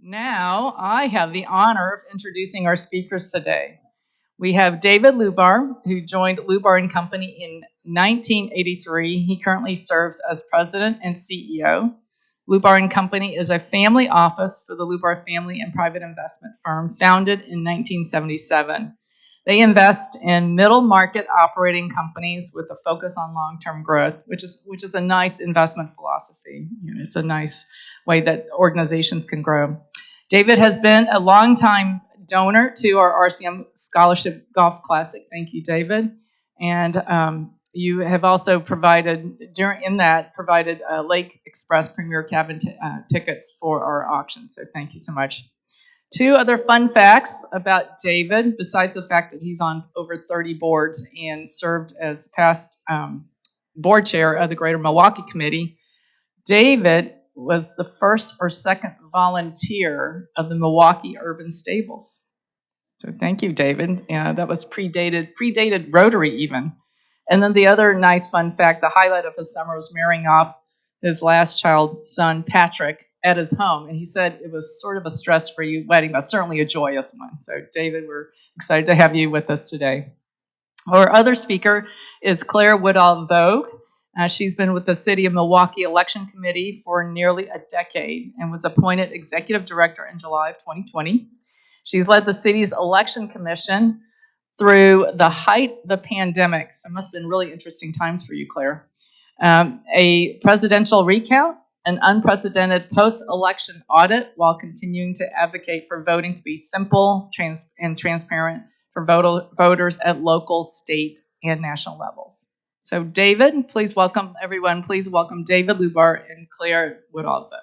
Now, I have the honor of introducing our speakers today. We have David Lubar, who joined Lubar and Company in 1983. He currently serves as president and CEO. Lubar and Company is a family office for the Lubar family and private investment firm founded in 1977. They invest in middle market operating companies with a focus on long-term growth, which is a nice investment philosophy. It's a nice way that organizations can grow. David has been a longtime donor to our RCM Scholarship Golf Classic. Thank you, David. And you have also provided Lake Express Premier Cabin tickets for our auction. So thank you so much. Two other fun facts about David, besides the fact that he's on over 30 boards and served as the past board chair of the Greater Milwaukee Committee. David was the first or second volunteer of the Milwaukee Urban Stables. So thank you, David. That was predated Rotary even. And then the other nice fun fact, the highlight of his summer was marrying off his last child, son, Patrick, at his home. And he said it was sort of a stress-free wedding, but certainly a joyous one. So David, we're excited to have you with us today. Our other speaker is Claire Woodall-Vogg. She's been with the City of Milwaukee Election Committee for nearly a decade and was appointed Executive Director in July of 2020. She's led the city's election commission through the height of the pandemic. So it must have been really interesting times for you, Claire. A presidential recount, an unprecedented post-election audit while continuing to advocate for voting to be simple and transparent for voters at local, state, and national levels. So David, please welcome everyone. Please welcome David Lubar and Claire Woodall-Vogg.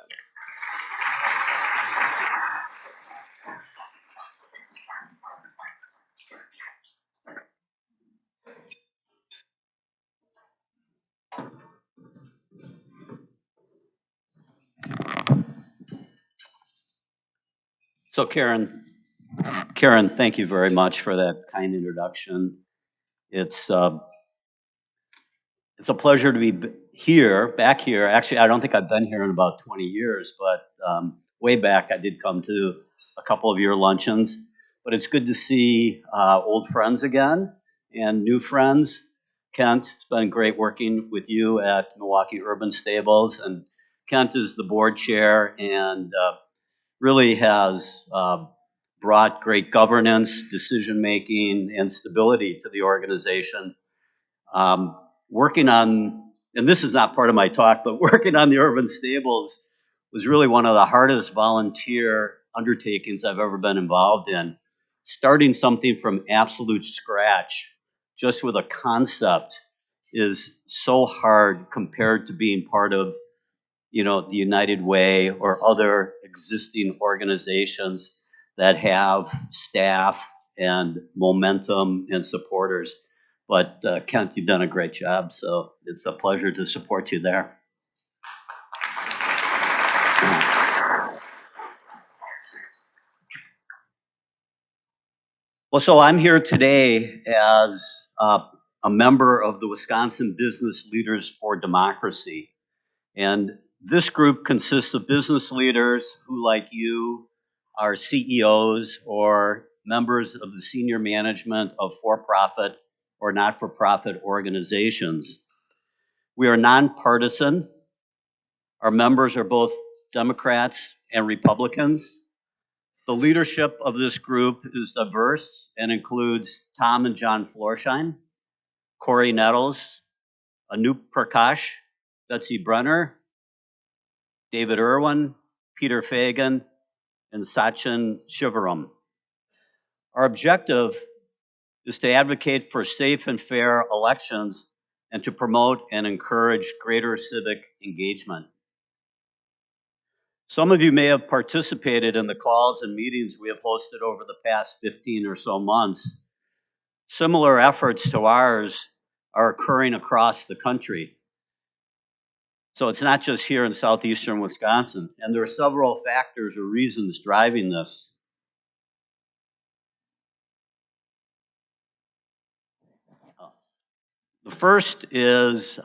So Karen, thank you very much for that kind introduction. It's a pleasure to be back here. Actually, I don't think I've been here in about 20 years, but way back I did come to a couple of your luncheons. But it's good to see old friends again and new friends. Kent, it's been great working with you at Milwaukee Urban Stables, and Kent is the board chair and really has brought great governance, decision-making, and stability to the organization. Working on, and this is not part of my talk, but working on the urban stables was really one of the hardest volunteer undertakings I've ever been involved in. Starting something from absolute scratch, just with a concept, is so hard compared to being part of the United Way or other existing organizations that have staff and momentum and supporters. But Kent, you've done a great job, so it's a pleasure to support you there. Well, so I'm here today as a member of the Wisconsin Business Leaders for Democracy. And this group consists of business leaders who, like you, are CEOs or members of the senior management of for-profit or not-for-profit organizations. We are nonpartisan. Our members are both Democrats and Republicans. The leadership of this group is diverse and includes Tom and John Florsheim, Corey Nettles, Anup Prakash, Betsy Brenner, David Irwin, Peter Fagan, and Sachin Shivaram. Our objective is to advocate for safe and fair elections and to promote and encourage greater civic engagement. Some of you may have participated in the calls and meetings we have hosted over the past 15 or so months. Similar efforts to ours are occurring across the country. So it's not just here in southeastern Wisconsin, and there are several factors or reasons driving this. The first is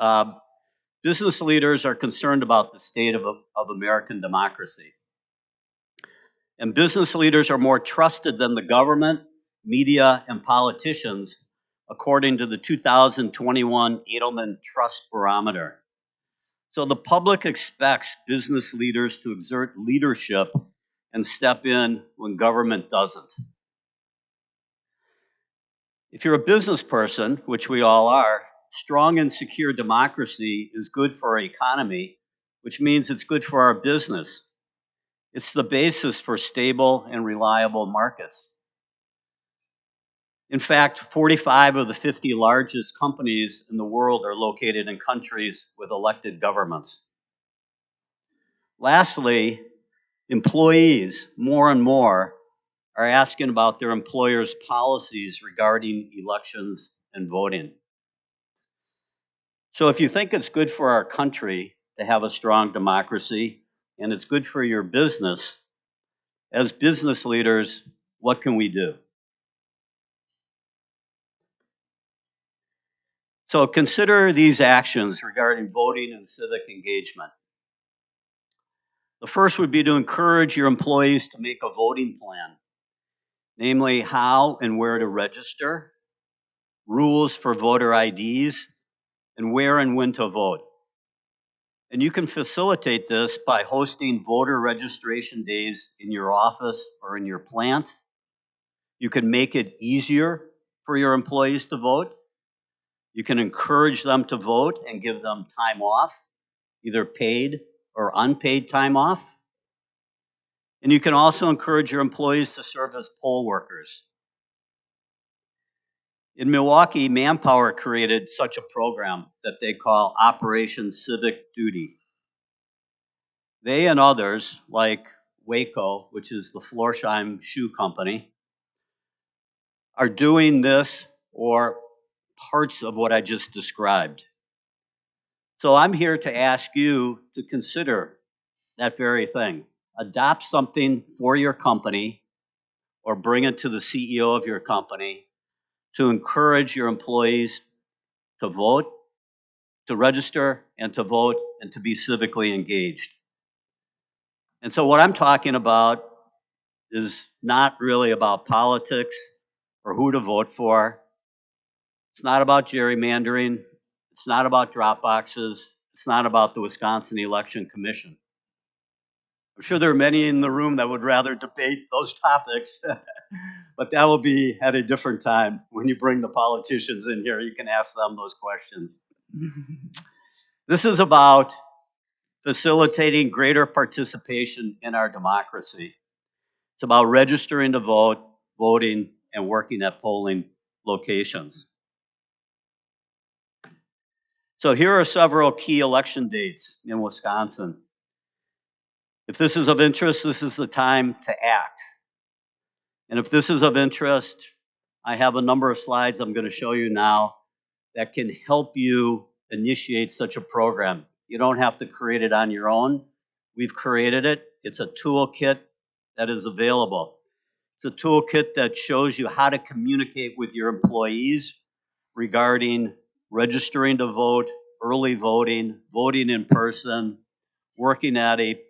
business leaders are concerned about the state of American democracy. And business leaders are more trusted than the government, media, and politicians, according to the 2021 Edelman Trust Barometer. So the public expects business leaders to exert leadership and step in when government doesn't. If you're a business person, which we all are, strong and secure democracy is good for our economy, which means it's good for our business. It's the basis for stable and reliable markets. In fact, 45 of the 50 largest companies in the world are located in countries with elected governments. Lastly, employees, more and more, are asking about their employers' policies regarding elections and voting. So if you think it's good for our country to have a strong democracy, and it's good for your business, as business leaders, what can we do? So consider these actions regarding voting and civic engagement. The first would be to encourage your employees to make a voting plan, namely how and where to register, rules for voter IDs, and where and when to vote. And you can facilitate this by hosting voter registration days in your office or in your plant. You can make it easier for your employees to vote. You can encourage them to vote and give them time off, either paid or unpaid time off. And you can also encourage your employees to serve as poll workers. In Milwaukee, Manpower created such a program that they call Operation Civic Duty. They and others, like Waco, which is the Florsheim Shoe Company, are doing this or parts of what I just described. So I'm here to ask you to consider that very thing. Adopt something for your company or bring it to the CEO of your company to encourage your employees to vote, to register, and to vote, and to be civically engaged. And so what I'm talking about is not really about politics or who to vote for. It's not about gerrymandering. It's not about drop boxes. It's not about the Wisconsin Election Commission. I'm sure there are many in the room that would rather debate those topics, but that will be at a different time. When you bring the politicians in here, you can ask them those questions. This is about facilitating greater participation in our democracy. It's about registering to vote, voting, and working at polling locations. So here are several key election dates in Wisconsin. If this is of interest, this is the time to act. And if this is of interest, I have a number of slides I'm going to show you now that can help you initiate such a program. You don't have to create it on your own. We've created it. It's a toolkit that is available. It's a toolkit that shows you how to communicate with your employees regarding registering to vote, early voting, voting in person, working at a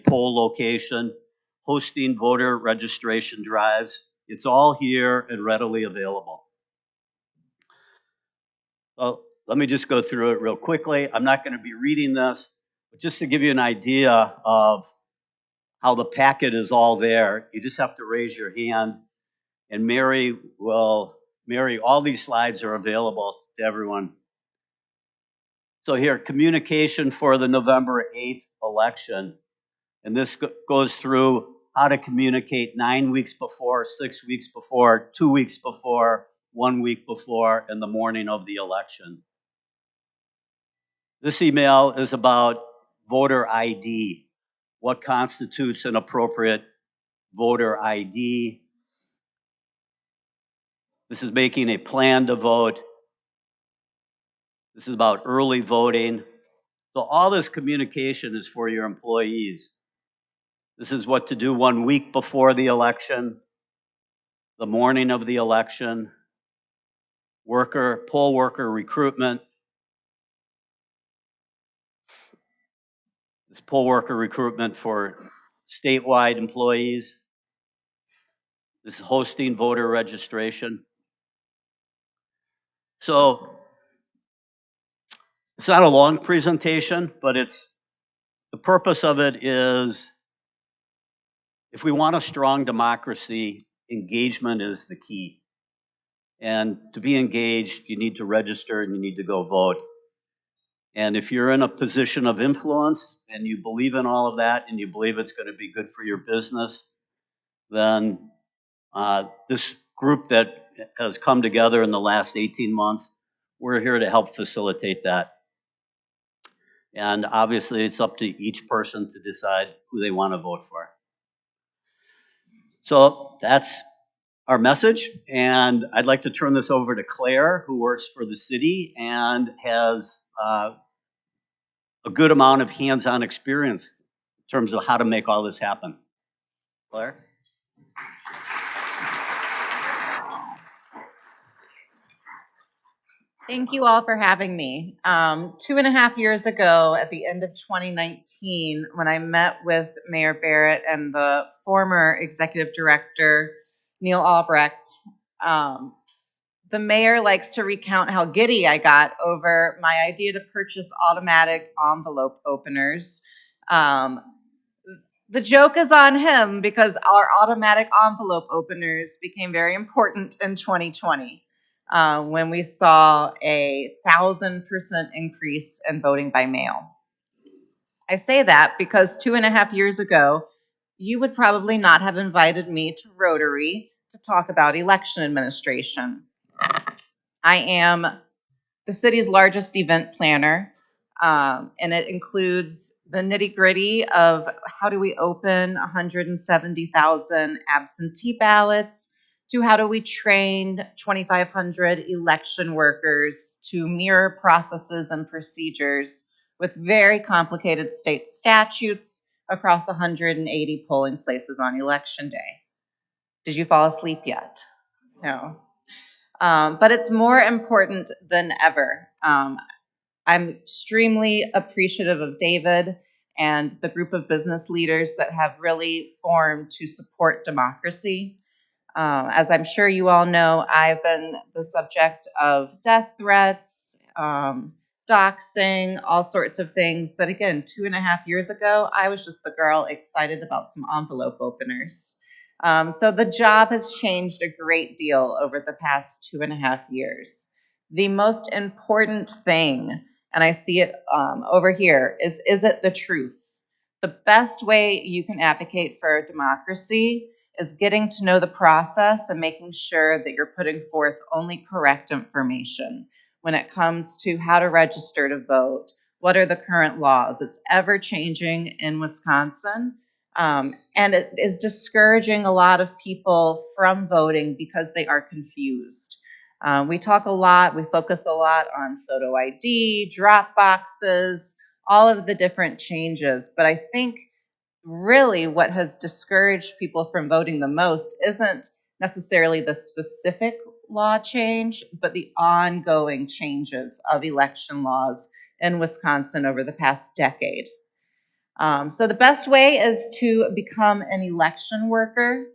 poll location, hosting voter registration drives. It's all here and readily available. So let me just go through it real quickly. I'm not going to be reading this, but just to give you an idea of how the packet is all there, you just have to raise your hand, and Mary, all these slides are available to everyone. So here, communication for the November 8th election. And this goes through how to communicate 9 weeks before, 6 weeks before, 2 weeks before, 1 week before, and the morning of the election. This email is about voter ID. What constitutes an appropriate voter ID? This is making a plan to vote. This is about early voting. So all this communication is for your employees. This is what to do 1 week before the election, the morning of the election, poll worker recruitment. This poll worker recruitment for statewide employees. This is hosting voter registration. So it's not a long presentation, but the purpose of it is, if we want a strong democracy, engagement is the key. And to be engaged, you need to register and you need to go vote. And if you're in a position of influence and you believe in all of that and you believe it's going to be good for your business, then this group that has come together in the last 18 months, we're here to help facilitate that. And obviously, it's up to each person to decide who they want to vote for. So that's our message. And I'd like to turn this over to Claire, who works for the city and has a good amount of hands-on experience in terms of how to make all this happen. Claire? Thank you all for having me. 2.5 years ago, at the end of 2019, when I met with Mayor Barrett and the former executive director, Neil Albrecht, the mayor likes to recount how giddy I got over my idea to purchase automatic envelope openers. The joke is on him because our automatic envelope openers became very important in 2020. When we saw a 1,000% increase in voting by mail. I say that because 2.5 years ago, you would probably not have invited me to Rotary to talk about election administration. I am the city's largest event planner, and it includes the nitty-gritty of how do we open 170,000 absentee ballots, to how do we train 2,500 election workers to mirror processes and procedures with very complicated state statutes across 180 polling places on election day. Did you fall asleep yet? No. But it's more important than ever. I'm extremely appreciative of David and the group of business leaders that have really formed to support democracy. As I'm sure you all know, I've been the subject of death threats, doxing, all sorts of things that, again, 2.5 years ago, I was just the girl excited about some envelope openers. So the job has changed a great deal over the past 2.5 years. The most important thing, and I see it over here, is it the truth? The best way you can advocate for democracy is getting to know the process and making sure that you're putting forth only correct information when it comes to how to register to vote. What are the current laws? It's ever changing in Wisconsin. And it is discouraging a lot of people from voting because they are confused. We talk a lot, we focus a lot on photo ID, drop boxes, all of the different changes. But I think really what has discouraged people from voting the most isn't necessarily the specific law change, but the ongoing changes of election laws in Wisconsin over the past decade. So the best way is to become an election worker.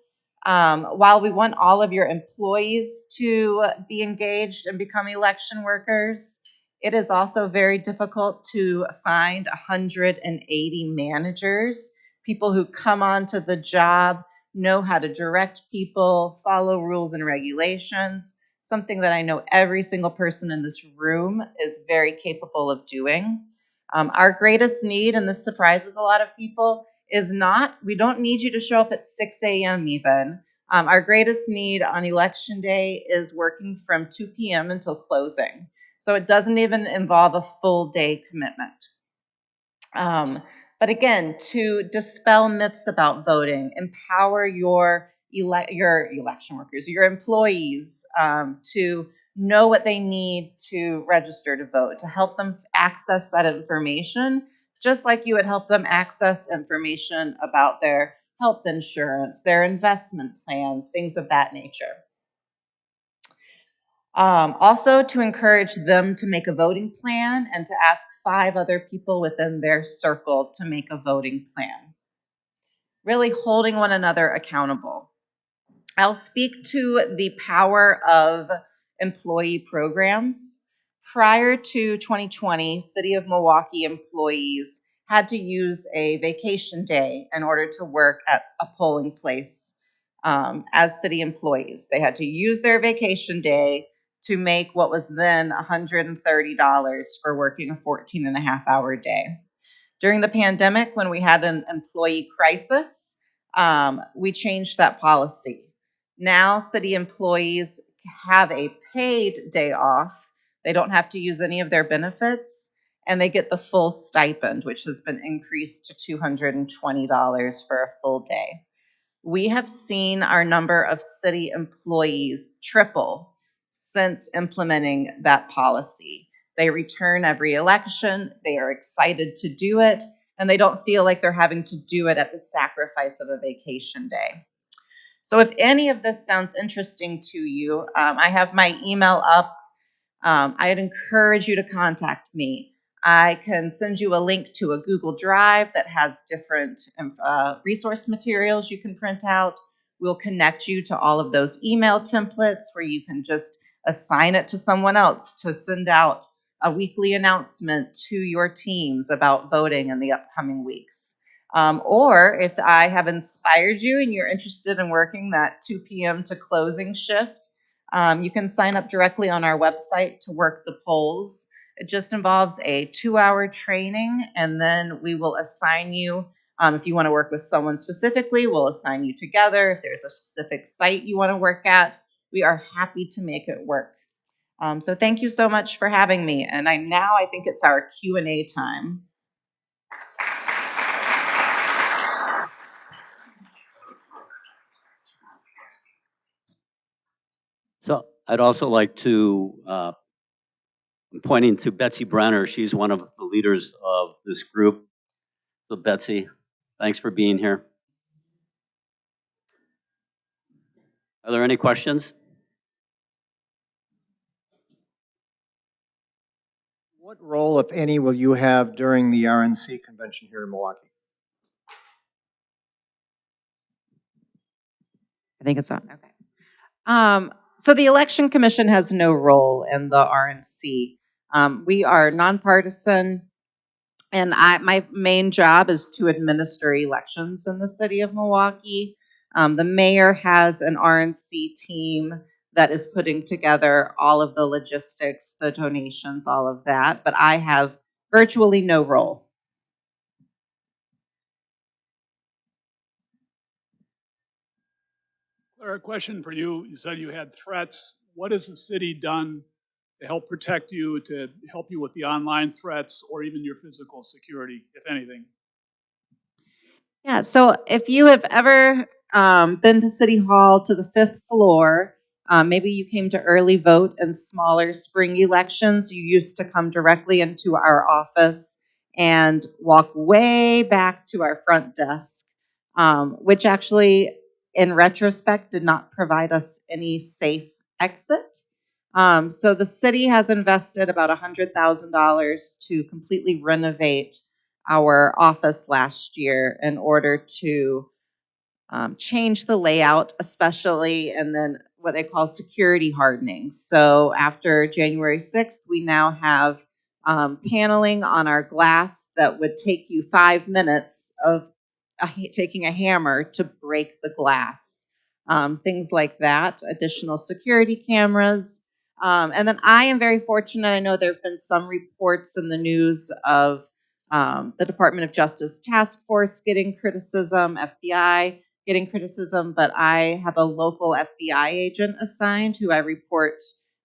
While we want all of your employees to be engaged and become election workers, it is also very difficult to find 180 managers, people who come onto the job, know how to direct people, follow rules and regulations, something that I know every single person in this room is very capable of doing. Our greatest need, and this surprises a lot of people, is not, we don't need you to show up at 6 a.m. even. Our greatest need on election day is working from 2 p.m. until closing. So it doesn't even involve a full day commitment. But again, to dispel myths about voting, empower your election workers, your employees, to know what they need to register to vote, to help them access that information, just like you would help them access information about their health insurance, their investment plans, things of that nature. Also, to encourage them to make a voting plan and to ask 5 other people within their circle to make a voting plan. Really holding one another accountable. I'll speak to the power of employee programs. Prior to 2020, City of Milwaukee employees had to use a vacation day in order to work at a polling place as city employees. They had to use their vacation day to make what was then $130 for working a 14.5-hour day. During the pandemic, when we had an employee crisis, we changed that policy. Now, city employees have a paid day off. They don't have to use any of their benefits, and they get the full stipend, which has been increased to $220 for a full day. We have seen our number of city employees triple since implementing that policy. They return every election, they are excited to do it, and they don't feel like they're having to do it at the sacrifice of a vacation day. So if any of this sounds interesting to you, I have my email up. I'd encourage you to contact me. I can send you a link to a Google Drive that has different resource materials you can print out. We'll connect you to all of those email templates where you can just assign it to someone else to send out a weekly announcement to your teams about voting in the upcoming weeks. Or if I have inspired you and you're interested in working that 2 p.m. to closing shift, you can sign up directly on our website to work the polls. It just involves a 2-hour training, and then we will assign you, if you want to work with someone specifically, we'll assign you together. If there's a specific site you want to work at, we are happy to make it work. So thank you so much for having me. And I think it's our Q&A time. So I'd also like to, I'm pointing to Betsy Brenner. She's one of the leaders of this group. So Betsy, thanks for being here. Are there any questions? What role, if any, will you have during the RNC convention here in Milwaukee? I think it's on. Okay. So the Election Commission has no role in the RNC. We are nonpartisan, and my main job is to administer elections in the city of Milwaukee. The mayor has an RNC team that is putting together all of the logistics, the donations, all of that, but I have virtually no role. Claire, a question for you. You said you had threats. What has the city done to help protect you, to help you with the online threats, or even your physical security, if anything? Yeah, so if you have ever been to City Hall to the 5th floor, maybe you came to early vote in smaller spring elections, you used to come directly into our office and walk way back to our front desk, which actually, in retrospect, did not provide us any safe exit. So the city has invested about $100,000 to completely renovate our office last year in order to change the layout, especially, and then what they call security hardening. So after January 6th, we now have paneling on our glass that would take you 5 minutes of taking a hammer to break the glass. Things like that, additional security cameras. And then I am very fortunate. I know there have been some reports in the news of the Department of Justice Task Force getting criticism, FBI getting criticism, but I have a local FBI agent assigned who I report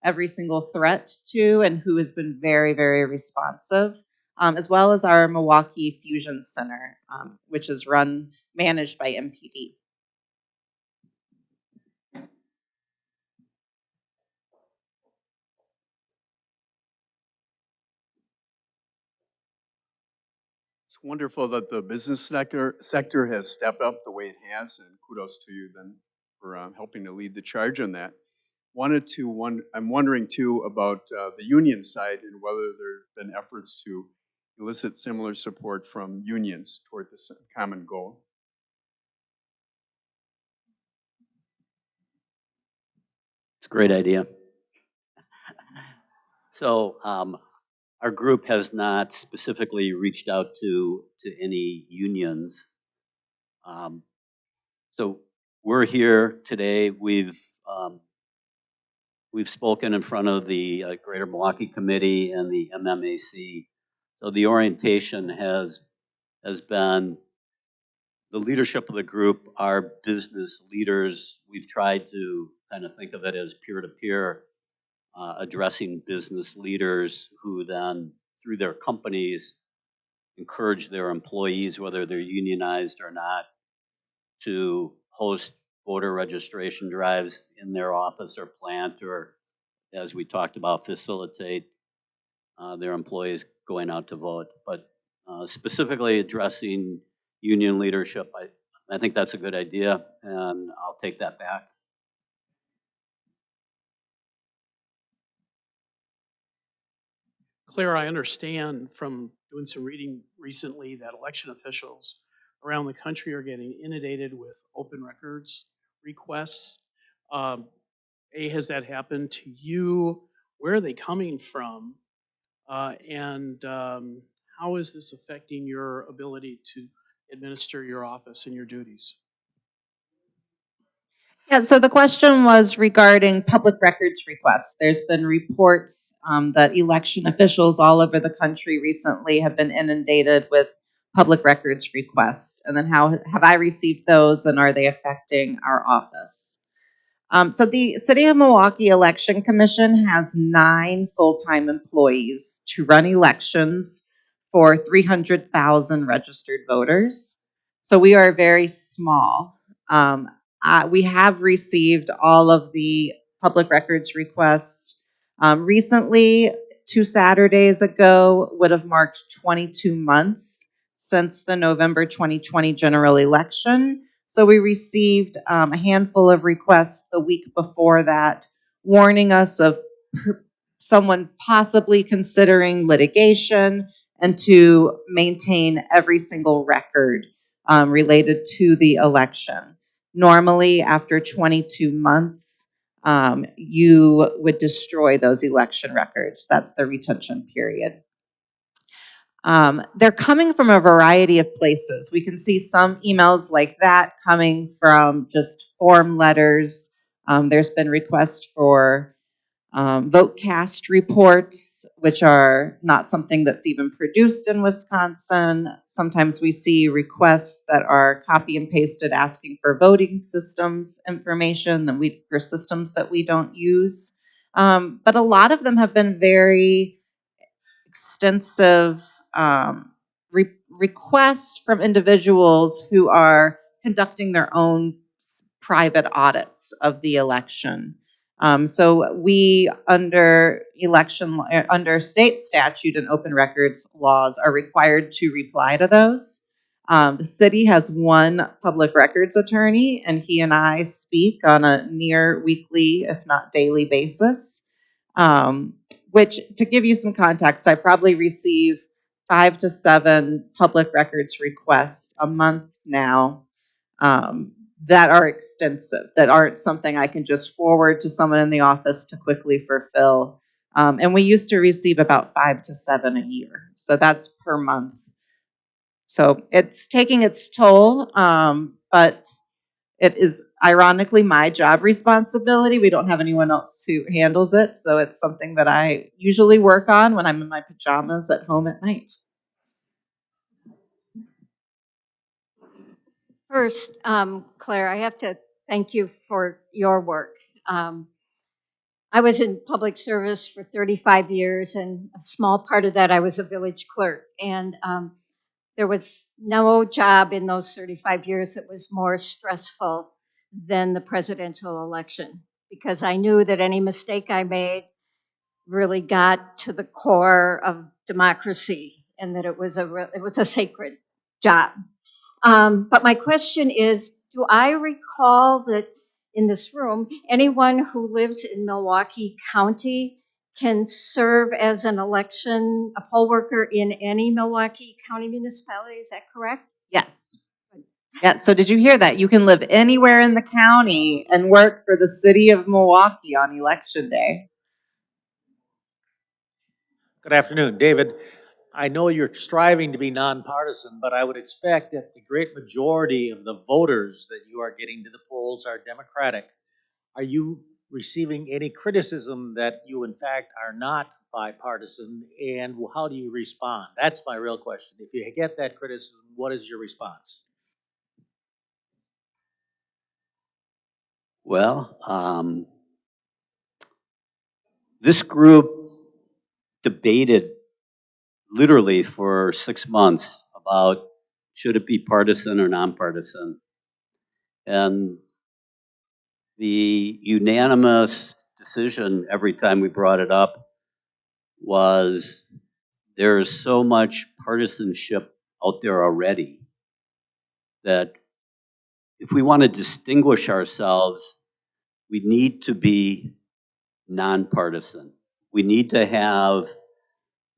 every single threat to and who has been very, very responsive, as well as our Milwaukee Fusion Center, which is managed by MPD. It's wonderful that the business sector has stepped up the way it has, and kudos to you then for helping to lead the charge on that. I'm wondering too about the union side and whether there have been efforts to elicit similar support from unions toward this common goal. It's a great idea. So our group has not specifically reached out to any unions. So we're here today. We've spoken in front of the Greater Milwaukee Committee and the MMAC. So the orientation has been the leadership of the group are business leaders. We've tried to kind of think of it as peer-to-peer, addressing business leaders who then, through their companies, encourage their employees, whether they're unionized or not, to host voter registration drives in their office or plant, or as we talked about, facilitate their employees going out to vote. But specifically addressing union leadership, I think that's a good idea, and I'll take that back. Claire, I understand from doing some reading recently that election officials around the country are getting inundated with open records requests. Has that happened to you? Where are they coming from? And how is this affecting your ability to administer your office and your duties? Yeah, so the question was regarding public records requests. There's been reports that election officials all over the country recently have been inundated with public records requests. And then how have I received those, and are they affecting our office? So the City of Milwaukee Election Commission has 9 full-time employees to run elections for 300,000 registered voters. So we are very small. We have received all of the public records requests. Recently, 2 Saturdays ago, would have marked 22 months since the November 2020 general election. So we received a handful of requests the week before that, warning us of someone possibly considering litigation and to maintain every single record related to the election. Normally, after 22 months, you would destroy those election records. That's the retention period. They're coming from a variety of places. We can see some emails like that coming from just form letters. There's been requests for vote cast reports, which are not something that's even produced in Wisconsin. Sometimes we see requests that are copy and pasted asking for voting systems information for systems that we don't use. But a lot of them have been very extensive requests from individuals who are conducting their own private audits of the election. So we, under state statute and open records laws, are required to reply to those. The city has 1 public records attorney, and he and I speak on a near weekly, if not daily basis. Which, to give you some context, I probably receive 5 to 7 public records requests a month now that are extensive, that aren't something I can just forward to someone in the office to quickly fulfill. And we used to receive about 5 to 7 a year. So that's per month. So it's taking its toll, but it is ironically my job responsibility. We don't have anyone else who handles it, so it's something that I usually work on when I'm in my pajamas at home at night. First, Claire, I have to thank you for your work. I was in public service for 35 years, and a small part of that I was a village clerk. And there was no job in those 35 years that was more stressful than the presidential election, because I knew that any mistake I made really got to the core of democracy, and that it was a sacred job. But my question is, do I recall that in this room, anyone who lives in Milwaukee County can serve as a poll worker in any Milwaukee County municipality? Is that correct? Yes. Yeah, so did you hear that? You can live anywhere in the county and work for the city of Milwaukee on election day. Good afternoon, David. I know you're striving to be nonpartisan, but I would expect that the great majority of the voters that you are getting to the polls are Democratic. Are you receiving any criticism that you, in fact, are not bipartisan, and how do you respond? That's my real question. If you get that criticism, what is your response? Well, this group debated literally for 6 months about should it be partisan or nonpartisan. And the unanimous decision every time we brought it up was there is so much partisanship out there already that if we want to distinguish ourselves, we need to be nonpartisan. We need to have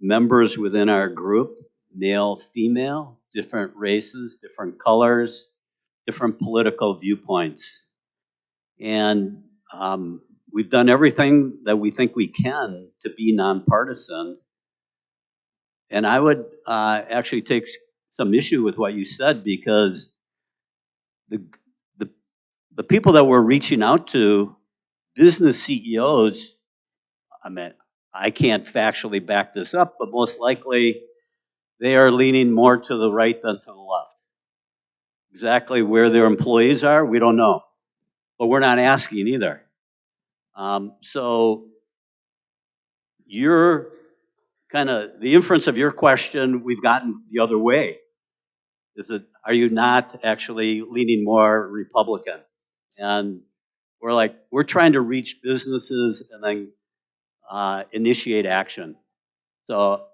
members within our group, male, female, different races, different colors, different political viewpoints. And we've done everything that we think we can to be nonpartisan. And I would actually take some issue with what you said, because the, the, the people that we're reaching out to, business CEOs, I mean, I can't factually back this up, but most likely they are leaning more to the right than to the left. Exactly where their employees are, we don't know. But we're not asking either. So you're kind of, the inference of your question, we've gotten the other way. Is it, are you not actually leaning more Republican? And we're like, we're trying to reach businesses and then initiate action. So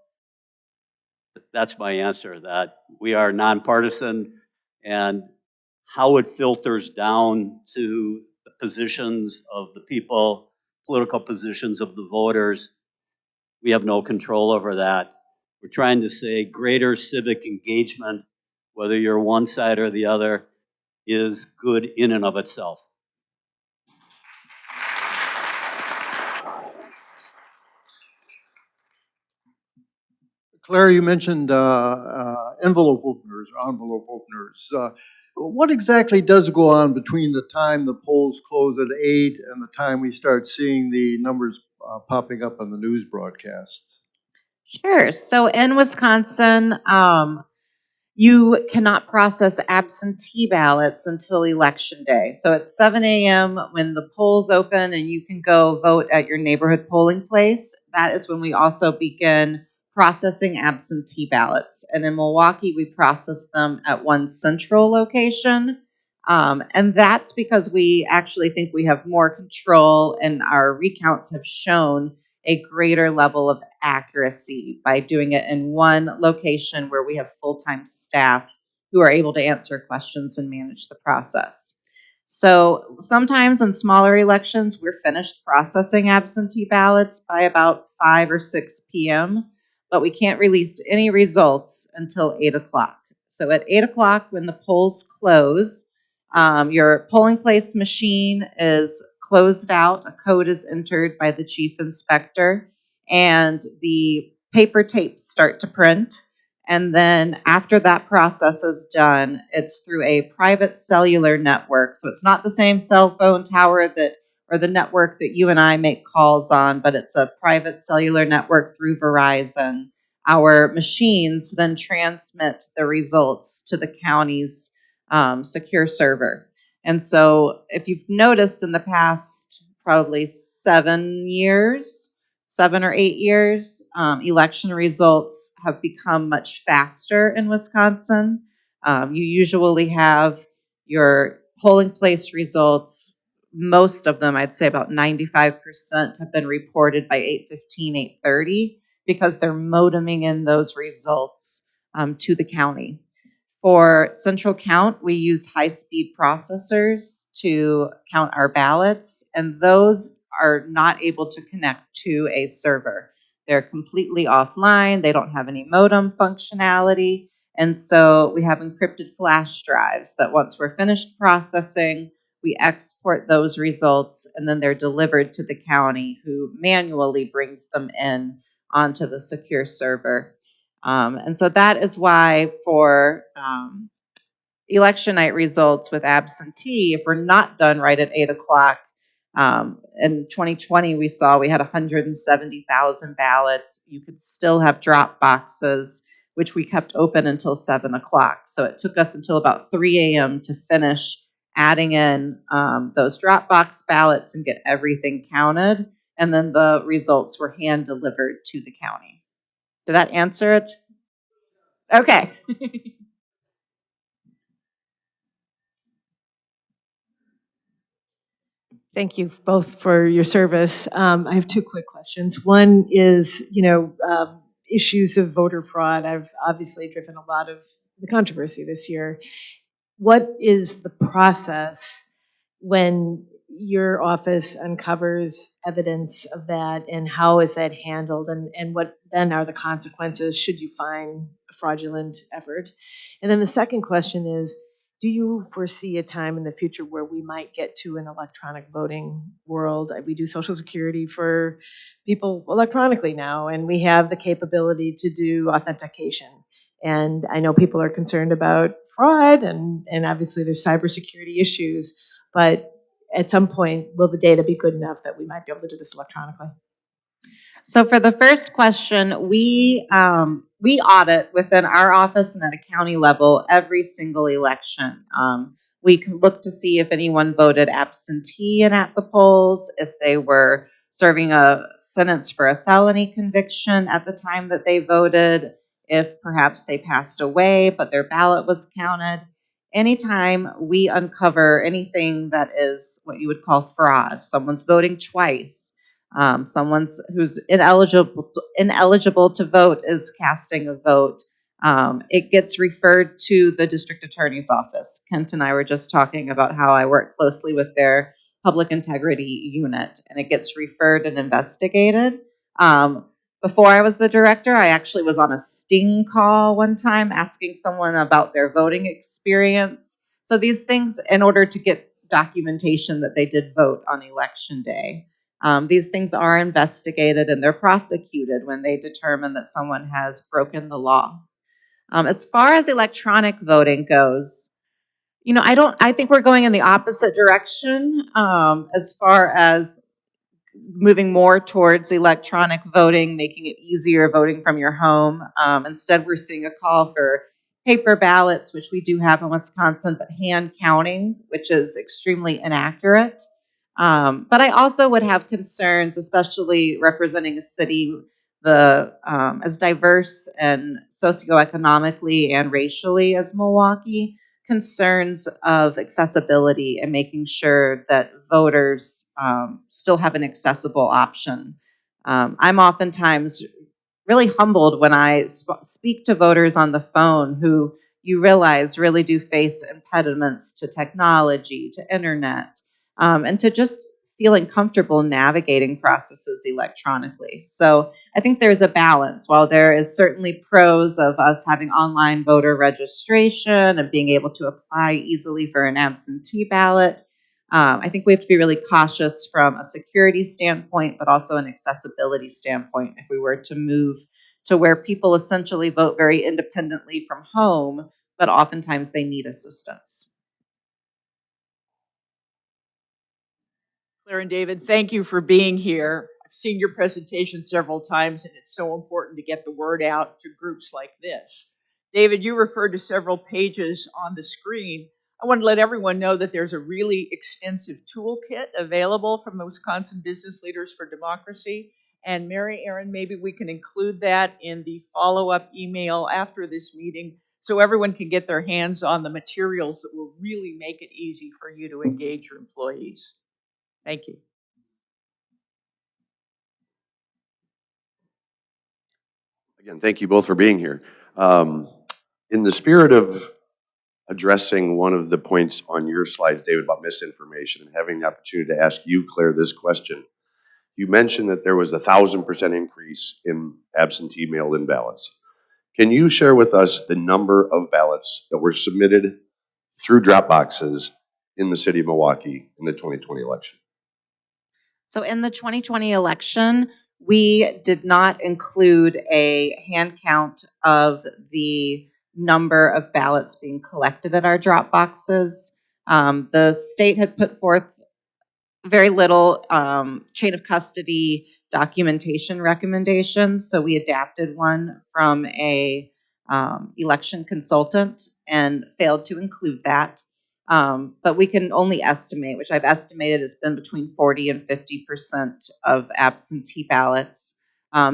that's my answer, that we are nonpartisan, and how it filters down to the positions of the people, political positions of the voters, we have no control over that. We're trying to say greater civic engagement, whether you're one side or the other, is good in and of itself. Claire, you mentioned envelope openers, envelope openers. What exactly does go on between the time the polls close at 8 and the time we start seeing the numbers popping up on the news broadcasts? Sure. So in Wisconsin, you cannot process absentee ballots until election day. So at 7 a.m. when the polls open and you can go vote at your neighborhood polling place, that is when we also begin processing absentee ballots. And in Milwaukee, we process them at one central location. And that's because we actually think we have more control, and our recounts have shown a greater level of accuracy by doing it in one location where we have full-time staff who are able to answer questions and manage the process. So sometimes in smaller elections, we're finished processing absentee ballots by about 5 or 6 p.m., but we can't release any results until 8 o'clock. So at 8 o'clock, when the polls close, your polling place machine is closed out, a code is entered by the chief inspector, and the paper tapes start to print. And then after that process is done, it's through a private cellular network. So it's not the same cell phone tower that, or the network that you and I make calls on, but it's a private cellular network through Verizon. Our machines then transmit the results to the county's secure server. And so if you've noticed in the past probably 7 or 8 years, election results have become much faster in Wisconsin. You usually have your polling place results, most of them, I'd say about 95% have been reported by 8:15, 8:30, because they're modeming in those results to the county. For central count, we use high-speed processors to count our ballots, and those are not able to connect to a server. They're completely offline. They don't have any modem functionality, And so we have encrypted flash drives that once we're finished processing, we export those results, and then they're delivered to the county, who manually brings them in onto the secure server. And so that is why for election night results with absentee, if we're not done right at 8 o'clock, in 2020 we saw we had 170,000 ballots. You could still have drop boxes, which we kept open until 7 o'clock. So it took us until about 3 a.m. to finish adding in those drop box ballots and get everything counted. And then the results were hand delivered to the county. Did that answer it? Okay. Thank you both for your service. I have two quick questions. One is, issues of voter fraud. I've obviously driven a lot of the controversy this year. What is the process when your office uncovers evidence of that, and how is that handled, and what then are the consequences should you find a fraudulent effort? And then the second question is, do you foresee a time in the future where we might get to an electronic voting world? We do Social Security for people electronically now, and we have the capability to do authentication. And I know people are concerned about fraud, and obviously there's cybersecurity issues, but at some point, will the data be good enough that we might be able to do this electronically? So for the first question, we audit within our office and at a county level every single election. We can look to see if anyone voted absentee and at the polls, if they were serving a sentence for a felony conviction at the time that they voted, if perhaps they passed away but their ballot was counted. Anytime we uncover anything that is what you would call fraud, someone's voting twice, someone's who's ineligible to vote is casting a vote, it gets referred to the district attorney's office. Kent and I were just talking about how I work closely with their public integrity unit, and it gets referred and investigated. Before I was the director, I actually was on a sting call one time asking someone about their voting experience. So these things, in order to get documentation that they did vote on election day. These things are investigated and they're prosecuted when they determine that someone has broken the law. As far as electronic voting goes, I think we're going in the opposite direction as far as moving more towards electronic voting, making it easier voting from your home. Instead, we're seeing a call for paper ballots, which we do have in Wisconsin, but hand counting, which is extremely inaccurate. But I also would have concerns, especially representing a city as diverse and socioeconomically and racially as Milwaukee, concerns of accessibility and making sure that voters still have an accessible option. I'm oftentimes really humbled when I speak to voters on the phone who you realize really do face impediments to technology, to internet, and to just feeling comfortable navigating processes electronically. So I think there's a balance. While there is certainly pros of us having online voter registration and being able to apply easily for an absentee ballot, I think we have to be really cautious from a security standpoint, but also an accessibility standpoint if we were to move to where people essentially vote very independently from home, but oftentimes they need assistance. Claire and David, thank you for being here. I've seen your presentation several times, and it's so important to get the word out to groups like this. David, you referred to several pages on the screen. I want to let everyone know that there's a really extensive toolkit available from the Wisconsin Business Leaders for Democracy. And Mary Aaron, maybe we can include that in the follow-up email after this meeting so everyone can get their hands on the materials that will really make it easy for you to engage your employees. Thank you. Again, thank you both for being here. In the spirit of addressing one of the points on your slides, David, about misinformation, and having the opportunity to ask you, Claire, this question, you mentioned that there was 1,000% increase in absentee mailed-in ballots. Can you share with us the number of ballots that were submitted through drop boxes in the city of Milwaukee in the 2020 election? So in the 2020 election, we did not include a hand count of the number of ballots being collected at our drop boxes. The state had put forth very little chain of custody documentation recommendations, so we adapted one from a election consultant and failed to include that. But we can only estimate, which I've estimated has been between 40 and 50% of absentee ballots.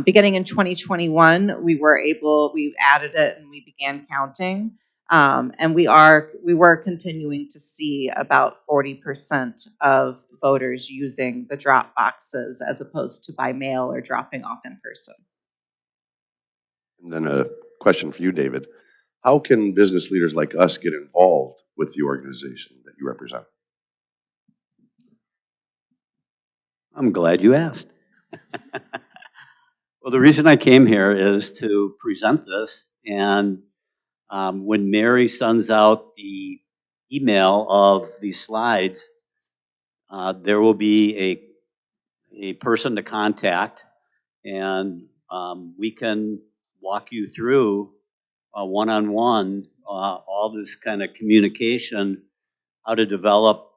Beginning in 2021, we added it and we began counting. And we were continuing to see about 40% of voters using the drop boxes as opposed to by mail or dropping off in person. And then a question for you, David. How can business leaders like us get involved with the organization that you represent? I'm glad you asked. Well, the reason I came here is to present this, and when Mary sends out the email of these slides, there will be a person to contact, and we can walk you through one-on-one all this kind of communication, how to develop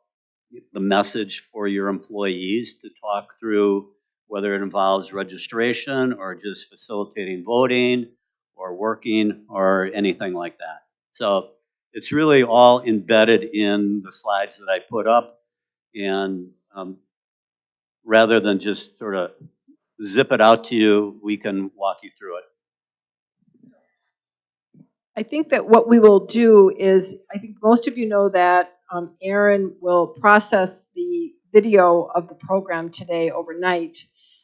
the message for your employees, to talk through whether it involves registration or just facilitating voting or working or anything like that. So it's really all embedded in the slides that I put up, and rather than just sort of zip it out to you, we can walk you through it. I think that what we will do is, I think most of you know that Aaron will process the video of the program today overnight,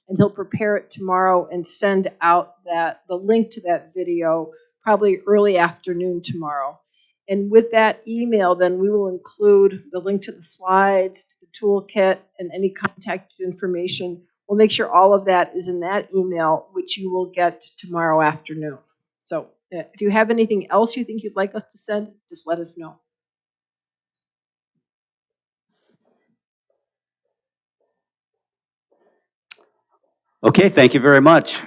and he'll prepare it tomorrow and send out the link to that video probably early afternoon tomorrow. And with that email, then we will include the link to the slides, to the toolkit, and any contact information. We'll make sure all of that is in that email, which you will get tomorrow afternoon. So if you have anything else you think you'd like us to send, just let us know. Okay, thank you very much.